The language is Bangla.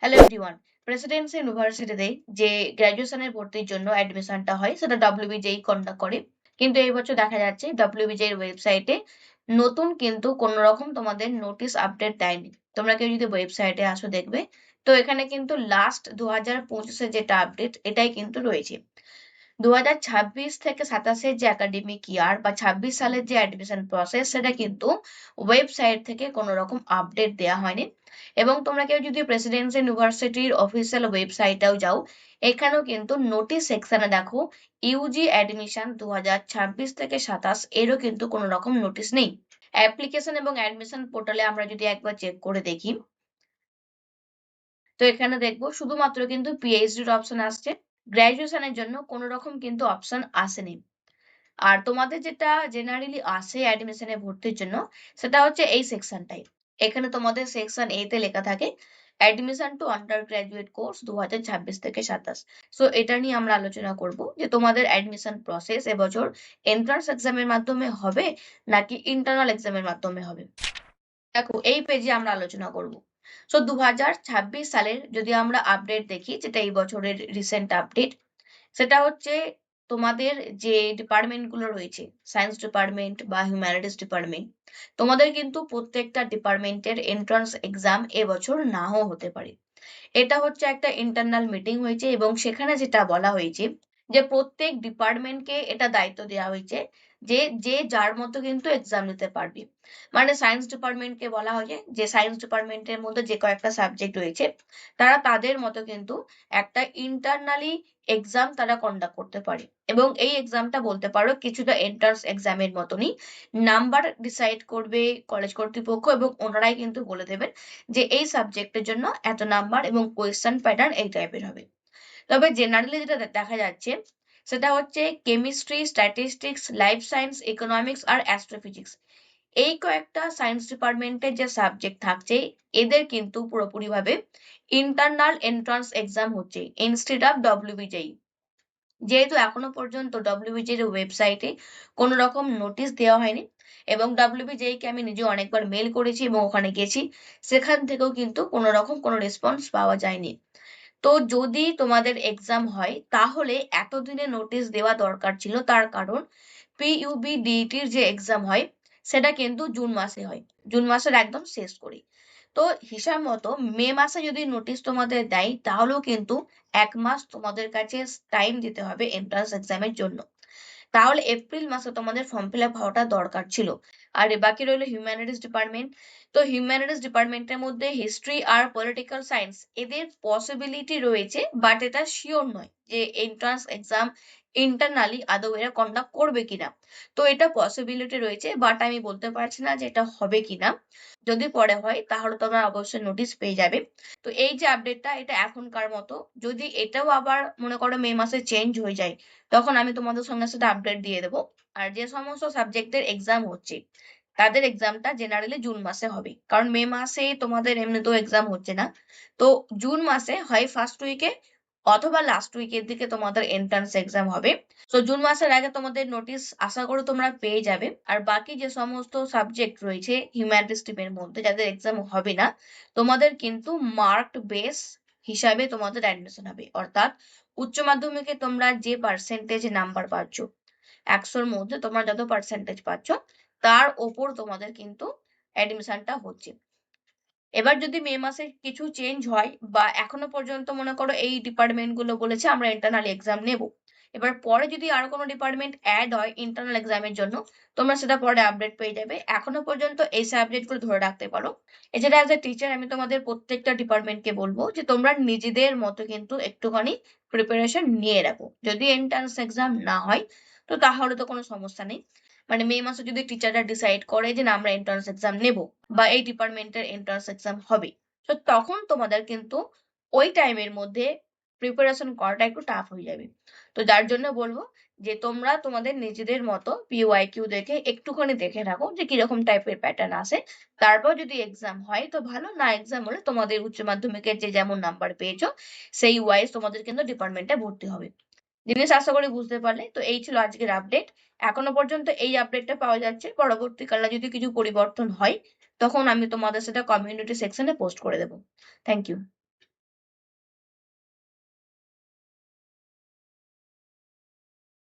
Hello everyone. প্রেসিডেন্সি ইউনিভার্সিটিতে যে গ্র্যাজুয়েশনের ভর্তির জন্য অ্যাডমিশনটা হয় সেটা ডব্লিউবিজেই কন্ডাক্ট করে। কিন্তু এই বছর দেখা যাচ্ছে ডব্লিউবিজে এর ওয়েবসাইটে নতুন কিন্তু কোনো রকম তোমাদের নোটিশ আপডেট দেয়নি। তোমরা কেউ যদি ওয়েবসাইটে আসো দেখবে, তো এখানে কিন্তু লাস্ট 2025-এর যেটা আপডেট এটাই কিন্তু রয়েছে। 2026 থেকে 27-এর যে একাডেমিক ইয়ার বা 26 সালের যে অ্যাডমিশন প্রসেস সেটা কিন্তু ওয়েবসাইট থেকে কোনো রকম আপডেট দেওয়া হয়নি। এবং তোমরা কেউ যদি প্রেসিডেন্সি ইউনিভার্সিটির অফিসিয়াল ওয়েবসাইটেও যাও, এখানেও কিন্তু নোটিশ সেকশনে দেখো ইউজি অ্যাডমিশন 2026 থেকে 27 এরও কিন্তু কোনো রকম নোটিশ নেই। অ্যাপ্লিকেশন এবং অ্যাডমিশন পোর্টালে আমরা যদি একবার চেক করে দেখি, তো এখানে দেখবো শুধুমাত্র কিন্তু পিএইচডির অপশন আসছে। গ্র্যাজুয়েশনের জন্য কোনো রকম কিন্তু অপশন আসেনি। আর তোমাদের যেটা জেনারেলি আসে অ্যাডমিশনে ভর্তির জন্য, সেটা হচ্ছে এই সেকশনটাই। এখানে তোমাদের সেকশন এ তে লেখা থাকে admission to undergraduate course 2026 থেকে 27। সো এটা নিয়ে আমরা আলোচনা করব যে তোমাদের অ্যাডমিশন প্রসেস এবছর এন্ট্রান্স এক্সামের মাধ্যমে হবে নাকি ইন্টারনাল এক্সামের মাধ্যমে হবে। দেখো এই পেজে আমরা আলোচনা করব। সো 2026 সালের যদি আমরা আপডেট দেখি, যেটা এই বছরের রিসেন্ট আপডেট, সেটা হচ্ছে তোমাদের যে ডিপার্টমেন্ট গুলো রয়েছে, সায়েন্স ডিপার্টমেন্ট বা হিউম্যানিটিস ডিপার্টমেন্ট, তোমাদের কিন্তু প্রত্যেকটা ডিপার্টমেন্টের এন্ট্রান্স এক্সাম এবছর নাও হতে পারে। এটা হচ্ছে একটা ইন্টারনাল মিটিং হয়েছে এবং সেখানে যেটা বলা হয়েছে যে প্রত্যেক ডিপার্টমেন্টকে এটা দায়িত্ব দেওয়া হয়েছে যে যে যার মতো কিন্তু এক্সাম নিতে পারবে। মানে সায়েন্স ডিপার্টমেন্টকে বলা হয়েছে যে সায়েন্স ডিপার্টমেন্টের মধ্যে যে কয়েকটা সাবজেক্ট রয়েছে তারা তাদের মতো কিন্তু একটা ইন্টারনালি এক্সাম তারা কন্ডাক্ট করতে পারে। এবং এই এক্সামটা বলতে পারো কিছুটা এন্ট্রান্স এক্সামের মতনই। নাম্বার ডিসাইড করবে কলেজ কর্তৃপক্ষ এবং ওনারাই কিন্তু বলে দেবেন যে এই সাবজেক্টের জন্য এত নাম্বার এবং কোয়েশ্চেন প্যাটার্ন এই টাইপের হবে। তবে জেনারেলি যেটা দেখা যাচ্ছে সেটা হচ্ছে chemistry, statistics, life science, economics আর অ্যাস্ট্রোফিজিক্স, এই কয়েকটা সায়েন্স ডিপার্টমেন্টের যে সাবজেক্ট থাকছে এদের কিন্তু পুরোপুরিভাবে ইন্টারনাল এন্ট্রান্স এক্সাম হচ্ছে ইনস্টেড অফ ডব্লিউবিজেই। যেহেতু এখনো পর্যন্ত ডব্লিউবিজের ওয়েবসাইটে কোনো রকম নোটিশ দেওয়া হয়নি এবং ডব্লিউবিজেই কে আমি নিজে অনেকবার মেল করেছি এবং ওখানে গেছি, সেখান থেকেও কিন্তু কোনো রকম কোনো রেসপন্স পাওয়া যায়নি। তো যদি তোমাদের এক্সাম হয় তাহলে এতদিনে নোটিশ দেওয়া দরকার ছিল, তার কারণ পিইউবি-ডিইটির যে এক্সাম হয় সেটা কিন্তু জুন মাসে হয়, জুন মাসের একদম শেষ করে। তো হিসাব মতো মে মাসে যদি নোটিশ তোমাদের দেয় তাহলেও কিন্তু 1 মাস তোমাদের কাছে টাইম দিতে হবে এন্ট্রান্স এক্সামের জন্য। তাহলে এপ্রিল মাসে তোমাদের ফর্ম ফিল আপ হওয়াটা দরকার ছিল। আর বাকি রইলো হিউম্যানিটিস ডিপার্টমেন্ট। তো হিউম্যানিটিস ডিপার্টমেন্টের মধ্যে হিস্ট্রি আর পলিটিক্যাল সায়েন্স এদের পসিবিলিটি রয়েছে, বাট এটা শিওর নয় যে এন্ট্রান্স এক্সাম ইন্টারনালি আদৌ এরা কন্ডাক্ট করবে কিনা। তো এটা পসিবিলিটি রয়েছে, বাট আমি বলতে পারছি না যে এটা হবে কিনা। যদি পরে হয় তাহলে তোমরা অবশ্যই নোটিশ পেয়ে যাবে। তো এই যে আপডেটটা এটা এখনকার মতো, যদি এটাও আবার মনে করো মে মাসে চেঞ্জ হয়ে যায় তখন আমি তোমাদের সঙ্গে সাথে আপডেট দিয়ে দেবো। আর যে সমস্ত সাবজেক্টের এক্সাম হচ্ছে তাদের এক্সামটা জেনারেলি জুন মাসে হবে, কারণ মে মাসে তোমাদের এমনিতেও এক্সাম হচ্ছে না। তো জুন মাসে হয় ফার্স্ট উইকে অথবা লাস্ট উইকের দিকে তোমাদের এন্ট্রান্স এক্সাম হবে। তো জুন মাসের আগে তোমাদের নোটিশ আশা করি তোমরা পেয়ে যাবে। আর বাকি যে সমস্ত সাবজেক্ট রয়েছে হিউম্যানিটিস স্ট্রিমের মধ্যে যাদের এক্সাম হবে না, তোমাদের কিন্তু মার্কড বেস হিসাবে তোমাদের অ্যাডমিশন হবে। অর্থাৎ উচ্চ মাধ্যমিকে তোমরা যে পার্সেন্টেজ নাম্বার পাচ্ছ, 100-র মধ্যে তোমরা যত পার্সেন্টেজ পাচ্ছ তার ওপর তোমাদের কিন্তু অ্যাডমিশনটা হচ্ছে। এবার যদি মে মাসে কিছু চেঞ্জ হয় বা এখনো পর্যন্ত মনে করো এই ডিপার্টমেন্ট গুলো বলেছে আমরা ইন্টারনাল এক্সাম নেব, এবার পরে যদি আরো কোনো ডিপার্টমেন্ট অ্যাড হয় ইন্টারনাল এক্সামের জন্য, তোমরা সেটা পরে আপডেট পেয়ে যাবে। এখনো পর্যন্ত এই সাবজেক্ট গুলো ধরে রাখতে পারো। এছাড়া অ্যাজ এ টিচার আমি তোমাদের প্রত্যেকটা ডিপার্টমেন্টকে বলবো যে তোমরা নিজেদের মতো কিন্তু একটুখানি প্রিপারেশন নিয়ে রাখো। যদি এন্ট্রান্স এক্সাম না হয় তো তাহলে তো কোনো সমস্যা নেই। মানে মে মাসে যদি টিচাররা ডিসাইড করে যে না আমরা এন্ট্রান্স এক্সাম নেব বা এই ডিপার্টমেন্টের এন্ট্রান্স এক্সাম হবে, তো তখন তোমাদের কিন্তু ওই টাইমের মধ্যে প্রিপারেশন করাটা একটু টাফ হয়ে যাবে। তো যার জন্য বলবো যে তোমরা তোমাদের নিজেদের মতো পিওয়াইকিউ দেখে একটুখানি দেখে রাখো যে কিরকম টাইপের প্যাটার্ন আসে। তারপর যদি এক্সাম হয় তো ভালো, না এক্সাম হলে তোমাদের উচ্চ মাধ্যমিকের যে যেমন নাম্বার পেয়েছো সেই ওয়াইজ তোমাদের কিন্তু ডিপার্টমেন্টে ভর্তি হবে। জিনিস আশা করি বুঝতে পারলে। তো এই ছিল আজকের আপডেট। এখনো পর্যন্ত এই আপডেটটা পাওয়া যাচ্ছে, পরবর্তীকালে যদি কিছু পরিবর্তন হয় তখন আমি তোমাদের সেটা কমিউনিটি সেকশনে পোস্ট করে দেবো। Thank you.